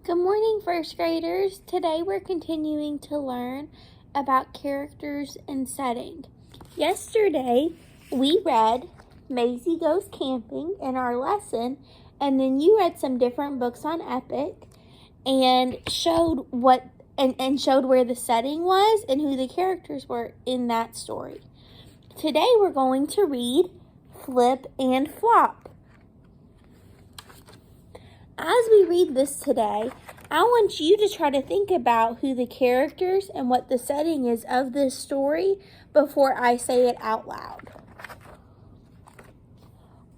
Good morning, first graders. Today we're continuing to learn about characters and setting. Yesterday we read Maisie Goes Camping in our lesson, and then you read some different books on Epic and showed showed where the setting was and who the characters were in that story. Today we're going to read Flip and Flop. As we read this today, I want you to try to think about who the characters and what the setting is of this story before I say it out loud.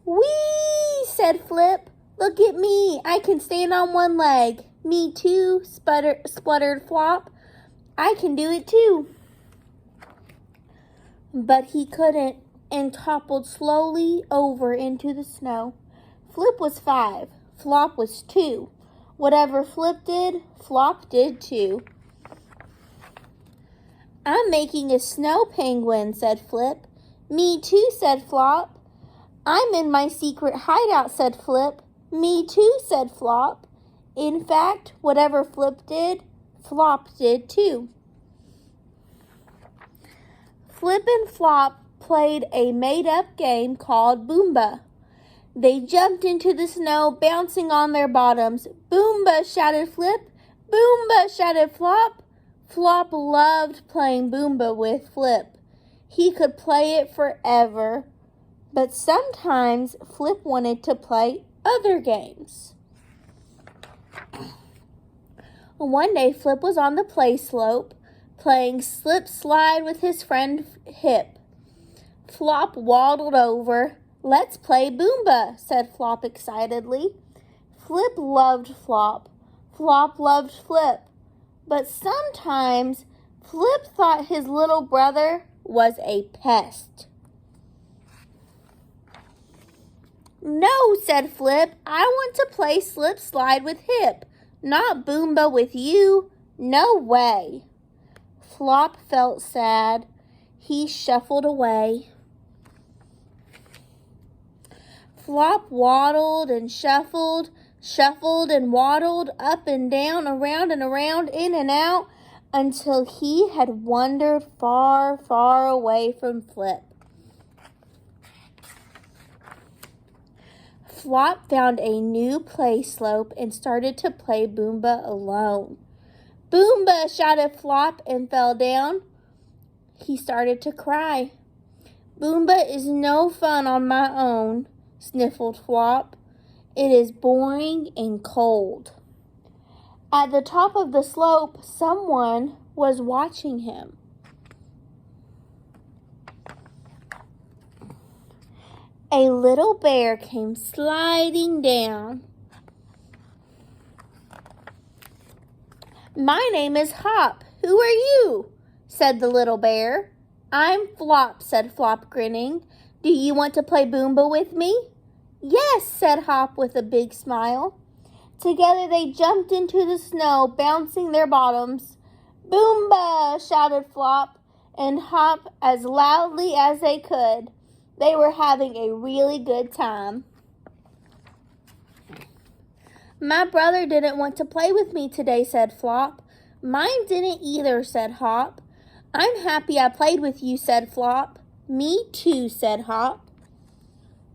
"Whee!" said Flip. "Look at me. I can stand on one leg." "Me too," spluttered Flop. "I can do it too." But he couldn't and toppled slowly over into the snow. Flip was 5. Flop was 2. Whatever Flip did, Flop did too. "I'm making a snow penguin," said Flip. "Me too," said Flop. "I'm in my secret hideout," said Flip. "Me too," said Flop. In fact, whatever Flip did, Flop did too. Flip and Flop played a made-up game called Boomba. They jumped into the snow, bouncing on their bottoms. "Boomba!" shouted Flip. "Boomba!" shouted Flop. Flop loved playing Boomba with Flip. He could play it forever. But sometimes Flip wanted to play other games. One day Flip was on the play slope, playing slip slide with his friend Hip. Flop waddled over. "Let's play Boomba," said Flop excitedly. Flip loved Flop. Flop loved Flip. But sometimes Flip thought his little brother was a pest. "No," said Flip. "I want to play slip slide with Hip, not Boomba with you. No way." Flop felt sad. He shuffled away. Flop waddled and shuffled and waddled up and down, around and around, in and out, until he had wandered far, far away from Flip. Flop found a new play slope and started to play Boomba alone. "Boomba!" shouted Flop and fell down. He started to cry. "Boomba is no fun on my own," sniffled Flop. "It is boring and cold." At the top of the slope, someone was watching him. A little bear came sliding down. "My name is Hop. Who are you?" said the little bear. "I'm Flop," said Flop, grinning. "Do you want to play Boomba with me?" "Yes," said Hop with a big smile. Together they jumped into the snow, bouncing their bottoms. "Boomba!" shouted Flop and Hop as loudly as they could. They were having a really good time. "My brother didn't want to play with me today," said Flop. "Mine didn't either," said Hop. "I'm happy I played with you," said Flop. "Me too," said Hop.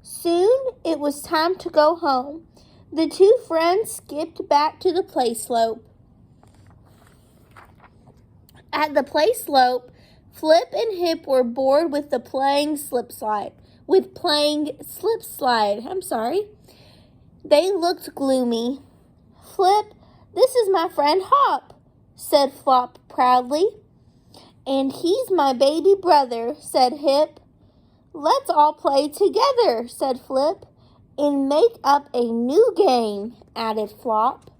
Soon it was time to go home. The two friends skipped back to the play slope. At the play slope, Flip and Hip were bored with playing slip slide. They looked gloomy. "Flip, this is my friend Hop," said Flop proudly. "And he's my baby brother," said Hip. "Let's all play together," said Flip. "And make up a new game," added Flop.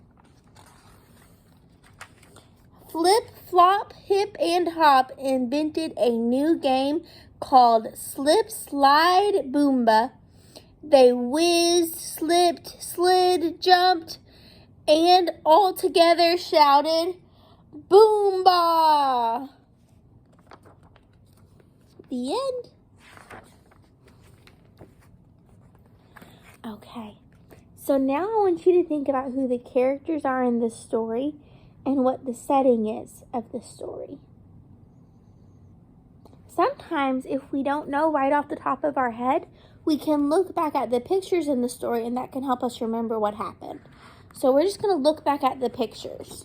Flip, Flop, Hip, and Hop invented a new game called Slip Slide Boomba. They whizzed, slipped, slid, jumped, and all together shouted, "Boomba!" The end. Okay, So now I want you to think about who the characters are in this story and what the setting is of the story. Sometimes if we don't know right off the top of our head, we can look back at the pictures in the story and that can help us remember what happened. So we're just going to look back at the pictures.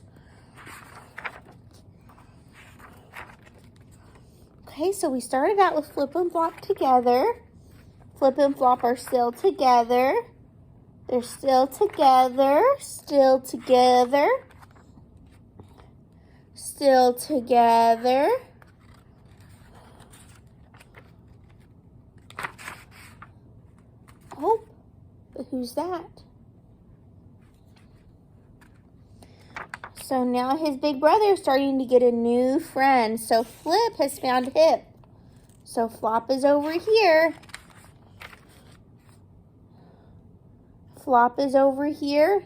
Okay, so we started out with Flip and Flop together. Flip and Flop are still together. They're still together, still together, still together. Oh, but who's that? So now his big brother is starting to get a new friend. So Flip has found Hip. So Flop is over here. Flop is over here.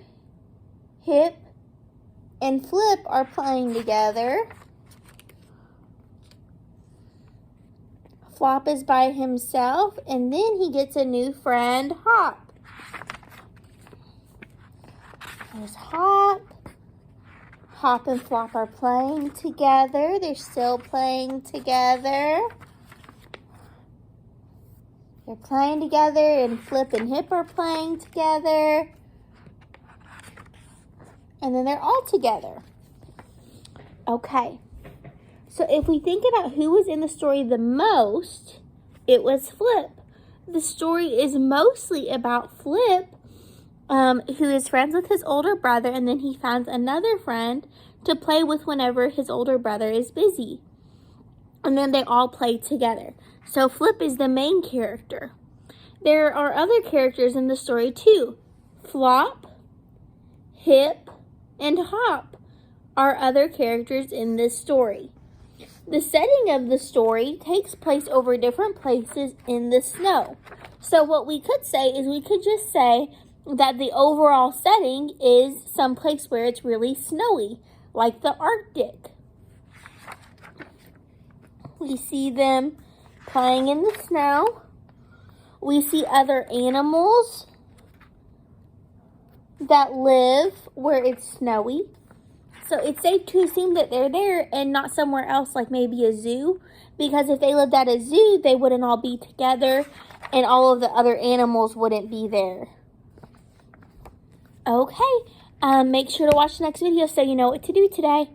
Hip and Flip are playing together. Flop is by himself, and then he gets a new friend, Hop. There's Hop. Hop and Flop are playing together. They're still playing together. They're playing together, and Flip and Hip are playing together. And then they're all together. Okay. So if we think about who was in the story the most, it was Flip. The story is mostly about Flip, who is friends with his older brother, and then he finds another friend to play with whenever his older brother is busy. And then they all play together. So Flip is the main character. There are other characters in the story too. Flop, Hip, and Hop are other characters in this story. The setting of the story takes place over different places in the snow. So what we could say is we could just say that the overall setting is someplace where it's really snowy, like the Arctic. We see them playing in the snow. We see other animals that live where it's snowy. So it's safe to assume that they're there and not somewhere else like maybe a zoo. Because if they lived at a zoo, they wouldn't all be together and all of the other animals wouldn't be there. Okay, make sure to watch the next video so you know what to do today.